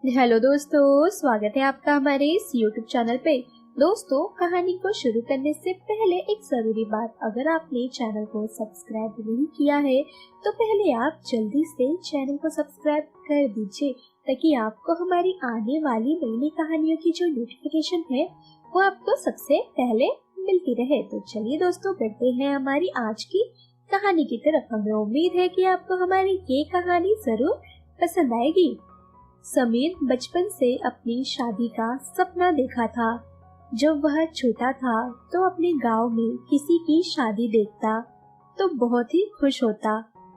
Hello दोस्तों, स्वागत है आपका हमारे इस YouTube चैनल पे। दोस्तों, कहानी को शुरू करने से पहले एक जरूरी बात, अगर आपने चैनल को सब्सक्राइब नहीं किया है तो पहले आप जल्दी से चैनल को सब्सक्राइब कर दीजिए ताकि आपको हमारी आने वाली नई नई कहानियों की जो नोटिफिकेशन है वो आपको सबसे पहले मिलती रहे। तो चलिए दोस्तों, बढ़ते हैं हमारी आज की कहानी की तरफ। हमें उम्मीद है कि आपको हमारी ये कहानी जरूर पसंद आएगी। समीर बचपन से अपनी शादी का सपना देखा था। जब वह छोटा था तो अपने गांव में किसी की शादी देखता तो बहुत ही खुश होता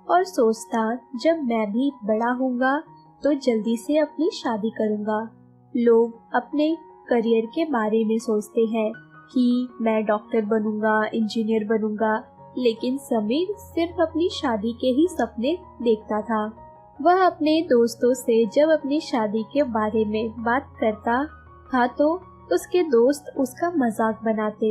और सोचता, जब मैं भी बड़ा होऊंगा तो जल्दी से अपनी शादी करूंगा। लोग अपने करियर के बारे में सोचते हैं कि मैं डॉक्टर बनूंगा, इंजीनियर बनूंगा, लेकिन समीर सिर्फ अपनी शादी के ही सपने देखता था। वह अपने दोस्तों से जब अपनी शादी के बारे में बात करता था तो उसके दोस्त उसका मजाक बनाते।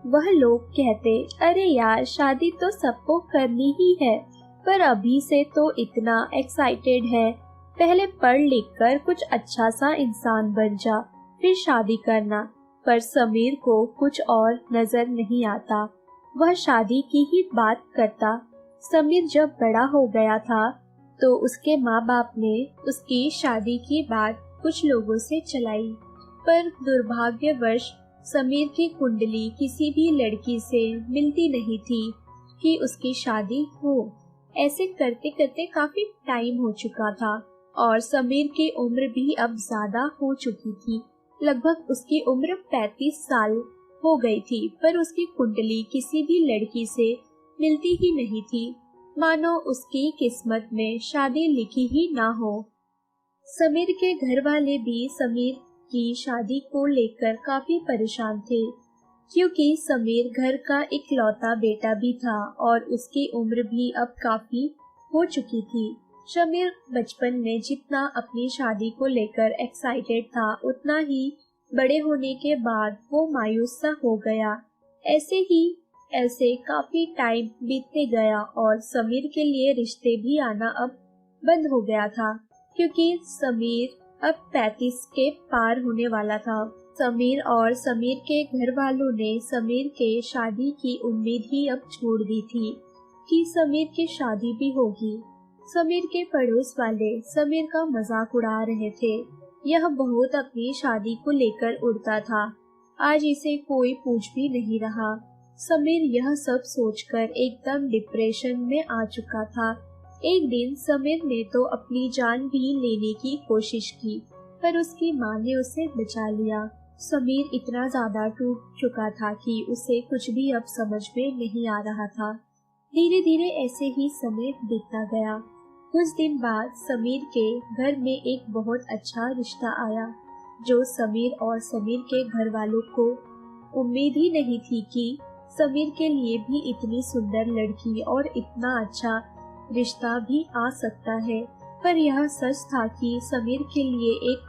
वह लोग कहते, अरे यार, शादी तो सबको करनी ही है, पर अभी से तो इतना एक्साइटेड है, पहले पढ़ लिख कर कुछ अच्छा सा इंसान बन जा, फिर शादी करना। पर समीर को कुछ और नजर नहीं आता, वह शादी की ही बात करता। समीर जब बड़ा हो गया था तो उसके माँ बाप ने उसकी शादी की बात कुछ लोगों से चलाई, पर दुर्भाग्यवश समीर की कुंडली किसी भी लड़की से मिलती नहीं थी कि उसकी शादी हो। ऐसे करते करते काफी टाइम हो चुका था और समीर की उम्र भी अब ज्यादा हो चुकी थी। लगभग उसकी उम्र 35 साल हो गई थी, पर उसकी कुंडली किसी भी लड़की से मिलती ही नहीं थी, मानो उसकी किस्मत में शादी लिखी ही ना हो। समीर के घर वाले भी समीर की शादी को लेकर काफी परेशान थे, क्योंकि समीर घर का इकलौता बेटा भी था और उसकी उम्र भी अब काफी हो चुकी थी। समीर बचपन में जितना अपनी शादी को लेकर एक्साइटेड था, उतना ही बड़े होने के बाद वो मायूस सा हो गया। ऐसे काफी टाइम बीतते गया और समीर के लिए रिश्ते भी आना अब बंद हो गया था, क्योंकि समीर अब 35 के पार होने वाला था। समीर और समीर के घर वालों ने समीर के शादी की उम्मीद ही अब छोड़ दी थी कि समीर की शादी भी होगी। समीर के पड़ोस वाले समीर का मजाक उड़ा रहे थे। यह बहुत अपनी शादी को लेकर उड़ता था, आज इसे कोई पूछ भी नहीं रहा। समीर यह सब सोचकर एकदम डिप्रेशन में आ चुका था। एक दिन समीर ने तो अपनी जान भी लेने की कोशिश की, पर उसकी माँ ने उसे बचा लिया। समीर इतना ज्यादा टूट चुका था कि उसे कुछ भी अब समझ में नहीं आ रहा था। धीरे धीरे ऐसे ही समय बीतता गया। कुछ दिन बाद समीर के घर में एक बहुत अच्छा रिश्ता आया, जो समीर और समीर के घर वालों को उम्मीद ही नहीं थी कि समीर के लिए भी इतनी सुंदर लड़की और इतना अच्छा रिश्ता भी आ सकता है। पर यह सच था कि समीर के लिए एक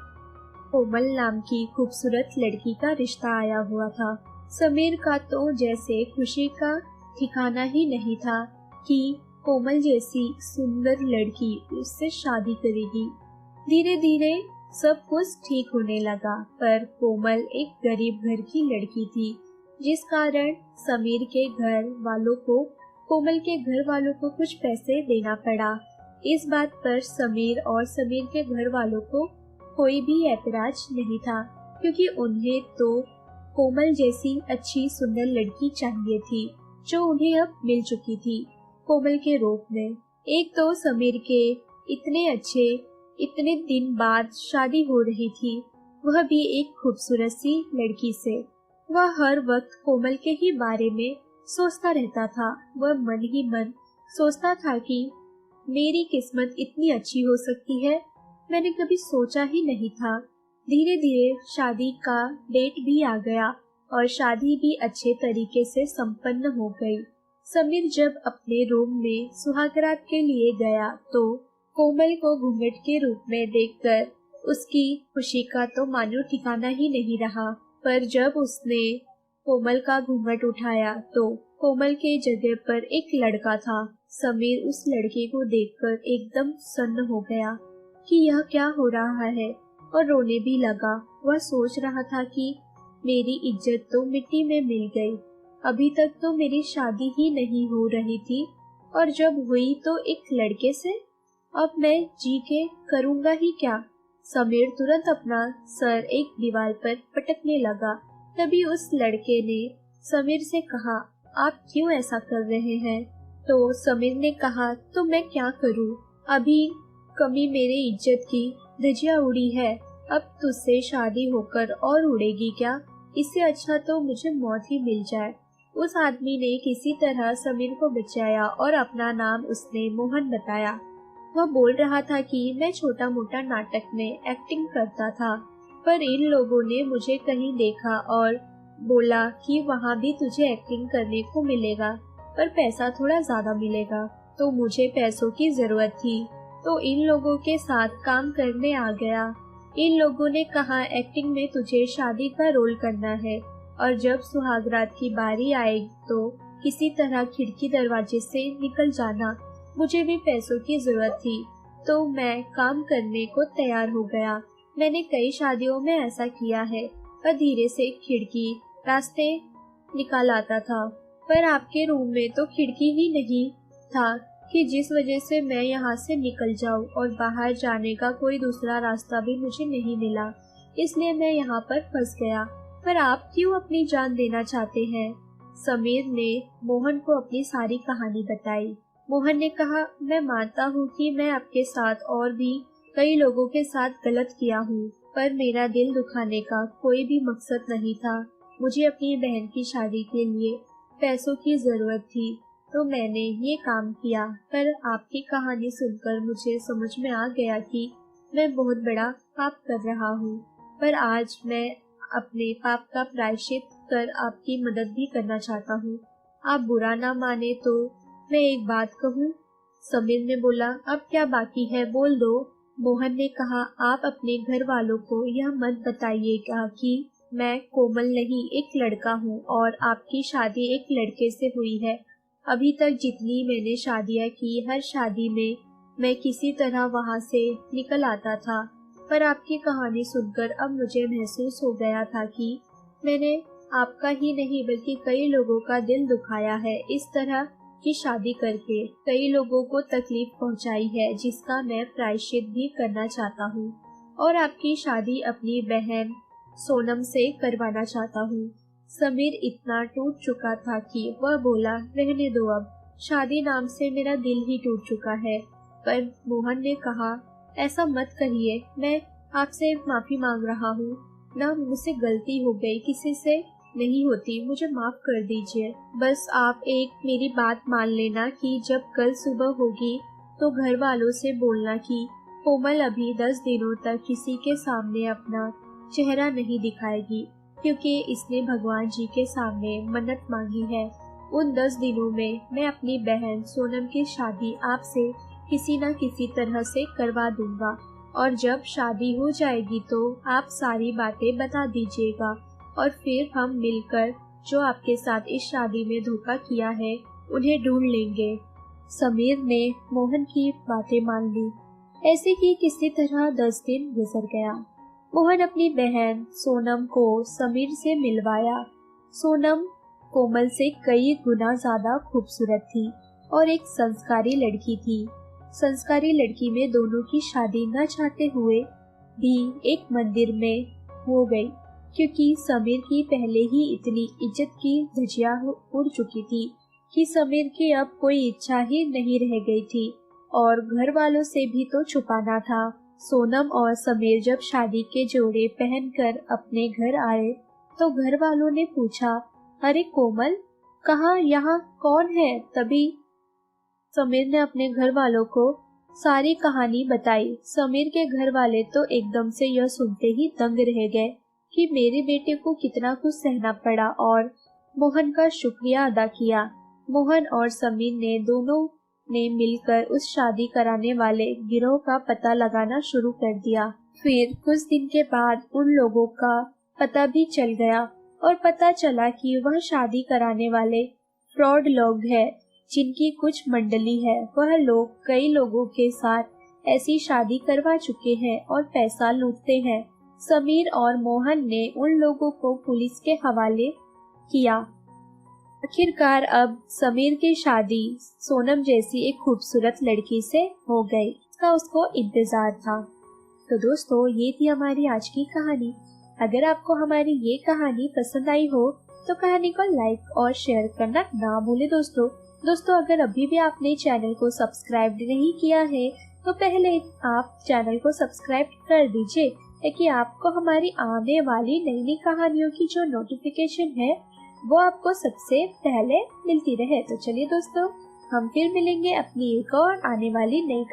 कोमल नाम की खूबसूरत लड़की का रिश्ता आया हुआ था। समीर का तो जैसे खुशी का ठिकाना ही नहीं था कि कोमल जैसी सुंदर लड़की उससे शादी करेगी। धीरे धीरे सब कुछ ठीक होने लगा, पर कोमल एक गरीब घर की लड़की थी, जिस कारण समीर के घर वालों को कोमल के घर वालों को कुछ पैसे देना पड़ा। इस बात पर समीर और समीर के घर वालों को कोई भी ऐतराज नहीं था, क्योंकि उन्हें तो कोमल जैसी अच्छी सुंदर लड़की चाहिए थी, जो उन्हें अब मिल चुकी थी कोमल के रूप में। एक तो समीर के इतने दिन बाद शादी हो रही थी, वह भी एक खूबसूरत सी लड़की से। वह हर वक्त कोमल के ही बारे में सोचता रहता था। वह मन ही मन सोचता था कि मेरी किस्मत इतनी अच्छी हो सकती है, मैंने कभी सोचा ही नहीं था। धीरे धीरे शादी का डेट भी आ गया और शादी भी अच्छे तरीके से संपन्न हो गई। समीर जब अपने रूम में सुहागरात के लिए गया तो कोमल को घूंघट के रूप में देखकर उसकी खुशी का तो मानो ठिकाना ही नहीं रहा। पर जब उसने कोमल का घूंघट उठाया तो कोमल के जगह पर एक लड़का था। समीर उस लड़के को देखकर एकदम सन्न हो गया कि यह क्या हो रहा है, और रोने भी लगा। वह सोच रहा था कि मेरी इज्जत तो मिट्टी में मिल गई। अभी तक तो मेरी शादी ही नहीं हो रही थी और जब हुई तो एक लड़के से। अब मैं जी के करूँगा ही क्या। समीर तुरंत अपना सर एक दीवार पर पटकने लगा। तभी उस लड़के ने समीर से कहा, आप क्यों ऐसा कर रहे हैं? तो समीर ने कहा, तो मैं क्या करूं? अभी कमी मेरे इज्जत की धजिया उड़ी है, अब तुझसे शादी होकर और उड़ेगी क्या? इससे अच्छा तो मुझे मौत ही मिल जाए। उस आदमी ने किसी तरह समीर को बचाया और अपना नाम उसने मोहन बताया। वह बोल रहा था कि मैं छोटा मोटा नाटक में एक्टिंग करता था, पर इन लोगों ने मुझे कहीं देखा और बोला कि वहाँ भी तुझे एक्टिंग करने को मिलेगा, पर पैसा थोड़ा ज्यादा मिलेगा। तो मुझे पैसों की जरूरत थी, तो इन लोगों के साथ काम करने आ गया। इन लोगों ने कहा एक्टिंग में तुझे शादी का रोल करना है और जब सुहागरात की बारी आए तो किसी तरह खिड़की दरवाजे से निकल जाना। मुझे भी पैसों की जरूरत थी तो मैं काम करने को तैयार हो गया। मैंने कई शादियों में ऐसा किया है और धीरे से खिड़की रास्ते निकाल आता था, पर आपके रूम में तो खिड़की ही नहीं था कि जिस वजह से मैं यहाँ से निकल जाऊँ और बाहर जाने का कोई दूसरा रास्ता भी मुझे नहीं मिला, इसलिए मैं यहाँ पर फंस गया। पर आप क्यों अपनी जान देना चाहते हैं? समीर ने मोहन को अपनी सारी कहानी बताई। मोहन ने कहा, मैं मानता हूँ कि मैं आपके साथ और भी कई लोगों के साथ गलत किया हूँ, पर मेरा दिल दुखाने का कोई भी मकसद नहीं था। मुझे अपनी बहन की शादी के लिए पैसों की जरूरत थी तो मैंने ये काम किया। पर आपकी कहानी सुनकर मुझे समझ में आ गया कि मैं बहुत बड़ा पाप कर रहा हूँ, पर आज मैं अपने पाप का प्रायश्चित कर आपकी मदद भी करना चाहता हूँ। आप बुरा ना माने तो मैं एक बात कहूँ? समीर ने बोला, अब क्या बाकी है, बोल दो। मोहन ने कहा, आप अपने घर वालों को यह मत बताइएगा कि मैं कोमल नहीं एक लड़का हूँ और आपकी शादी एक लड़के से हुई है। अभी तक जितनी मैंने शादियाँ की, हर शादी में मैं किसी तरह वहाँ से निकल आता था, पर आपकी कहानी सुनकर अब मुझे महसूस हो गया था कि मैंने आपका ही नहीं बल्कि कई लोगों का दिल दुखाया है। इस तरह की शादी करके कई लोगों को तकलीफ पहुंचाई है, जिसका मैं प्रायश्चित भी करना चाहता हूँ और आपकी शादी अपनी बहन सोनम से करवाना चाहता हूँ। समीर इतना टूट चुका था कि वह बोला, रहने दो, अब शादी नाम से मेरा दिल ही टूट चुका है। पर मोहन ने कहा, ऐसा मत कहिए, मैं आपसे माफी मांग रहा हूँ ना, मुझसे गलती हो गई, किसी से नहीं होती, मुझे माफ कर दीजिए। बस आप एक मेरी बात मान लेना कि जब कल सुबह होगी तो घर वालों से बोलना कि कोमल अभी 10 दिनों तक किसी के सामने अपना चेहरा नहीं दिखाएगी, क्योंकि इसने भगवान जी के सामने मन्नत मांगी है। उन 10 दिनों में मैं अपनी बहन सोनम की शादी आपसे किसी न किसी तरह से करवा दूंगा और जब शादी हो जाएगी तो आप सारी बातें बता दीजिएगा और फिर हम मिलकर जो आपके साथ इस शादी में धोखा किया है उन्हें ढूंढ लेंगे। समीर ने मोहन की बातें मान ली। ऐसे ही किसी तरह 10 दिन गुजर गया। मोहन अपनी बहन सोनम को समीर से मिलवाया। सोनम कोमल से कई गुना ज्यादा खूबसूरत थी और एक संस्कारी लड़की थी। संस्कारी लड़की में दोनों की शादी न चाहते हुए भी एक मंदिर में हो गई, क्योंकि समीर की पहले ही इतनी इज्जत की धजिया उड़ चुकी थी कि समीर की अब कोई इच्छा ही नहीं रह गई थी और घर वालों से भी तो छुपाना था। सोनम और समीर जब शादी के जोड़े पहनकर अपने घर आए तो घर वालों ने पूछा, अरे कोमल कहाँ, यहाँ कौन है? तभी समीर ने अपने घर वालों को सारी कहानी बताई। समीर के घर वाले तो एकदम से यह सुनते ही दंग रह गए कि मेरे बेटे को कितना कुछ सहना पड़ा और मोहन का शुक्रिया अदा किया। मोहन और समीर ने दोनों ने मिलकर उस शादी कराने वाले गिरोह का पता लगाना शुरू कर दिया। फिर कुछ दिन के बाद उन लोगों का पता भी चल गया और पता चला कि वह शादी कराने वाले फ्रॉड लोग हैं, जिनकी कुछ मंडली है। वह लोग कई लोगों के साथ ऐसी शादी करवा चुके हैं और पैसा लूटते हैं। समीर और मोहन ने उन लोगों को पुलिस के हवाले किया। आखिरकार अब समीर की शादी सोनम जैसी एक खूबसूरत लड़की से हो गई, इसका उसको इंतजार था। तो दोस्तों, ये थी हमारी आज की कहानी। अगर आपको हमारी ये कहानी पसंद आई हो तो कहानी को लाइक और शेयर करना ना भूले दोस्तों, अगर अभी भी आपने चैनल को सब्सक्राइब नहीं किया है तो पहले आप चैनल को सब्सक्राइब कर दीजिए, ताकि आपको हमारी आने वाली नई नई कहानियों की जो नोटिफिकेशन है वो आपको सबसे पहले मिलती रहे। तो चलिए दोस्तों, हम फिर मिलेंगे अपनी एक और आने वाली नई